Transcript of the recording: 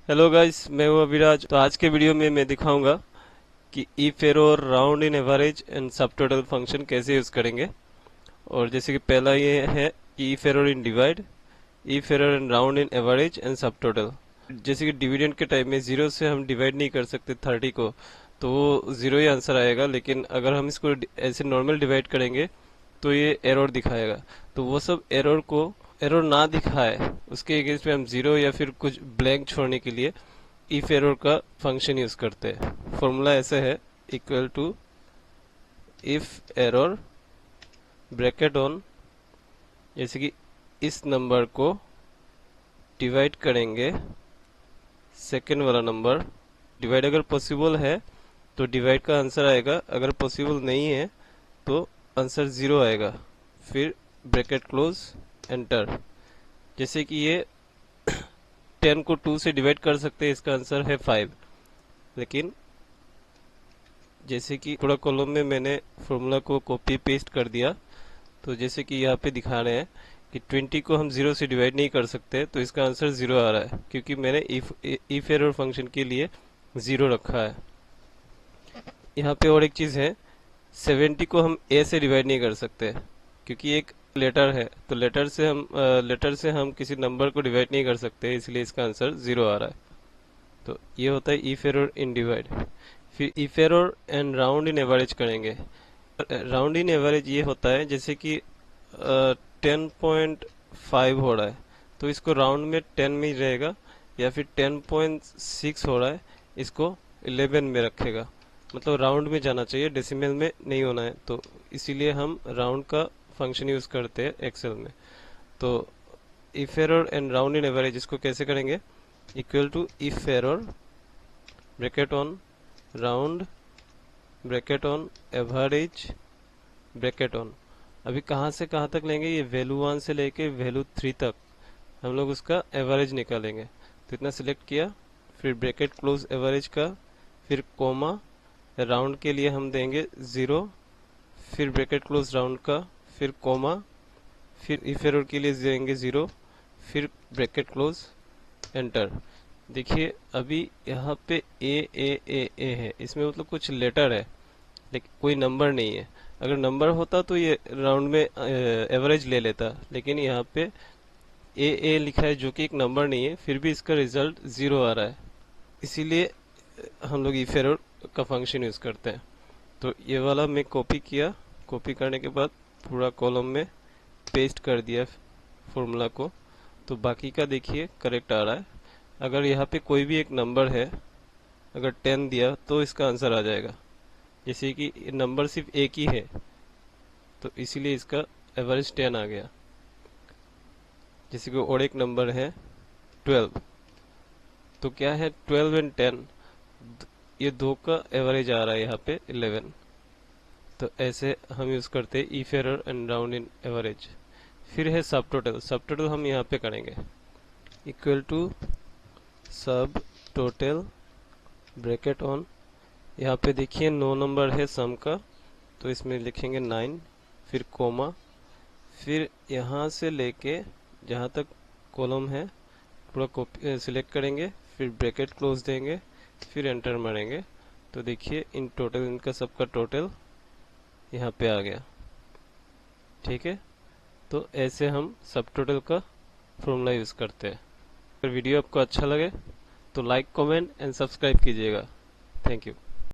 Hello guys, मैं हूं अभिराज। तो आज के वीडियो में मैं दिखाऊंगा कि if error, round in average and सब टोटल फंक्शन कैसे यूज करेंगे। और जैसे कि पहला ये है कि if error in divide, if error in round in average and सब टोटल। जैसे कि डिविडेंड के टाइम में जीरो से हम डिवाइड नहीं कर सकते 30 को, तो वो जीरो ही आंसर आएगा। लेकिन अगर हम इसको ऐसे नॉर्मल डिवाइड करेंगे तो ये एरर दिखाएगा। तो वो सब एरर ना दिखाए उसके अगेंस्ट में हम जीरो या फिर कुछ ब्लैंक छोड़ने के लिए इफ एरर का फंक्शन यूज करते हैं। फॉर्मूला ऐसे है, equal to if error bracket on, जैसे कि इस नंबर को डिवाइड करेंगे सेकेंड वाला नंबर। डिवाइड अगर पॉसिबल है तो डिवाइड का आंसर आएगा, अगर पॉसिबल नहीं है तो आंसर जीरो आएगा। फिर ब्रैकेट क्लोज, एंटर। जैसे कि ये 10 को 2 से डिवाइड कर सकते हैं, इसका आंसर है 5। लेकिन जैसे कि थोड़ा कॉलम में मैंने फॉर्मूला को कॉपी पेस्ट कर दिया, तो जैसे कि यहाँ पे दिखा रहे हैं कि 20 को हम जीरो से डिवाइड नहीं कर सकते, तो इसका आंसर जीरो आ रहा है क्योंकि मैंने इफ एरर फंक्शन के लिए जीरो रखा है। यहाँ पे और एक चीज है, 70 को हम ए से डिवाइड नहीं कर सकते क्योंकि एक लेटर है, तो लेटर से हम किसी नंबर को डिवाइड नहीं कर सकते, इसलिए इसका आंसर जीरो आ रहा है। तो ये होता है इफ एरर इन डिवाइड। फिर if error and round in average करेंगे। राउंड इन एवरेज ये होता है जैसे कि 10.5 हो रहा है तो इसको राउंड में 10 में ही रहेगा, या फिर 10.6 हो रहा है इसको 11 में रखेगा। मतलब राउंड में जाना चाहिए, डेसिमल में नहीं होना है, तो इसीलिए हम राउंड का फंक्शन यूज करते हैं एक्सेल में। तो if error and round in average इसको कैसे करेंगे, equal to if error bracket on round bracket on average bracket on. अभी कहाँ से कहाँ तक लेंगे, ये वैल्यू 1 से लेके वैल्यू 3 तक हम लोग उसका एवरेज निकालेंगे। तो इतना सिलेक्ट किया, फिर ब्रैकेट क्लोज एवरेज का, फिर कोमा, राउंड के लिए हम देंगे 0, फिर ब्रैकेट क्लोज राउंड का, फिर कोमा, फिर इफ एरर के लिए देंगे 0, फिर ब्रैकेट क्लोज, एंटर। देखिए अभी यहाँ पे ए है, इसमें मतलब कुछ लेटर है लेकिन कोई नंबर नहीं है। अगर नंबर होता तो ये राउंड में एवरेज ले लेता, लेकिन यहाँ पे ए लिखा है जो कि एक नंबर नहीं है, फिर भी इसका रिजल्ट जीरो आ रहा है। इसीलिए हम लोग इफ एरर का फंक्शन यूज करते हैं। तो ये वाला मैं कॉपी किया, कॉपी करने के बाद पूरा कॉलम में पेस्ट कर दिया फॉर्मूला को, तो बाकी का देखिए करेक्ट आ रहा है। अगर यहाँ पे कोई भी एक नंबर है, अगर 10 दिया तो इसका आंसर आ जाएगा। जैसे कि नंबर सिर्फ एक ही है तो इसीलिए इसका एवरेज 10 आ गया। जैसे कि और एक नंबर है 12, तो क्या है 12 एंड 10, ये दो का एवरेज आ रहा है यहाँ पे 11। तो ऐसे हम यूज करते हैं if error and round in average. फिर है सब टोटल। सब टोटल हम यहाँ पे करेंगे, इक्वल टू सब टोटल ब्रैकेट ऑन। यहाँ पे देखिए 9 नंबर है सम का, तो इसमें लिखेंगे 9, फिर कोमा, फिर यहाँ से लेके जहाँ तक कॉलम है पूरा कॉपी सिलेक्ट करेंगे, फिर ब्रैकेट क्लोज देंगे, फिर एंटर मारेंगे। तो देखिए इन टोटल इनका सबका टोटल यहाँ पे आ गया। ठीक है, तो ऐसे हम सब टोटल का फॉर्मूला यूज करते हैं। अगर वीडियो आपको अच्छा लगे तो लाइक, कमेंट एंड सब्सक्राइब कीजिएगा। Thank you.